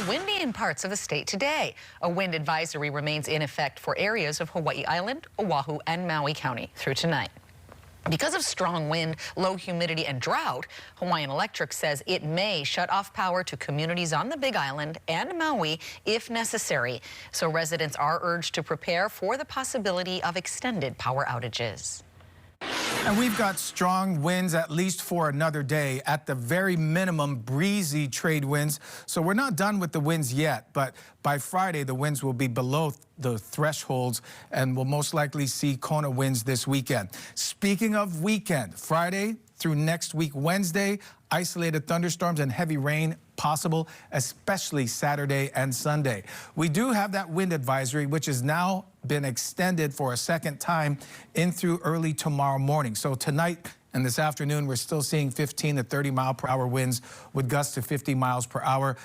windy in parts of the state today. A wind advisory remains in effect for areas of Hawaii Island, Oahu, and Maui County through tonight. Because of strong wind, low humidity, and drought, Hawaiian Electric says it may shut off power to communities on the Big Island and Maui if necessary. So residents are urged to prepare for the possibility of extended power outages. And we've got strong winds at least for another day. At the very minimum, breezy trade winds. So we're not done with the winds yet, but by Friday, the winds will be below the thresholds and we'll most likely see Kona winds this weekend. Speaking of weekend, Friday through next week, Wednesday, isolated thunderstorms and heavy rain possible, especially Saturday and Sunday. We do have that wind advisory, which has now been extended for a second time in through early tomorrow morning. So tonight and this afternoon, we're still seeing 15 to 30 mile per hour winds with gusts to 50 miles per hour.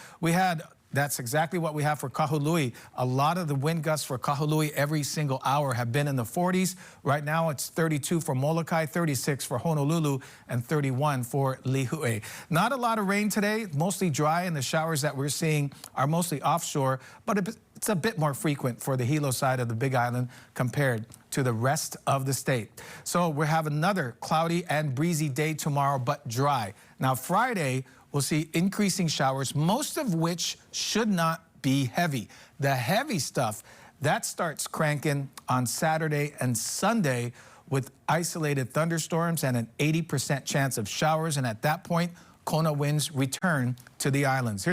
That's exactly what we have for Kahului. A lot of the wind gusts for Kahului every single hour have been in the 40s. Right now, it's 32 for Molokai, 36 for Honolulu, and 31 for Lihue. Not a lot of rain today, mostly dry, and the showers that we're seeing are mostly offshore, but it's a bit more frequent for the Hilo side of the Big Island compared to the rest of the state. So we have another cloudy and breezy day tomorrow, but dry. Now, Friday, we'll see increasing showers, most of which should not be heavy. The heavy stuff, that starts cranking on Saturday and Sunday with isolated thunderstorms and an 80% chance of showers. And at that point, Kona winds return to the islands.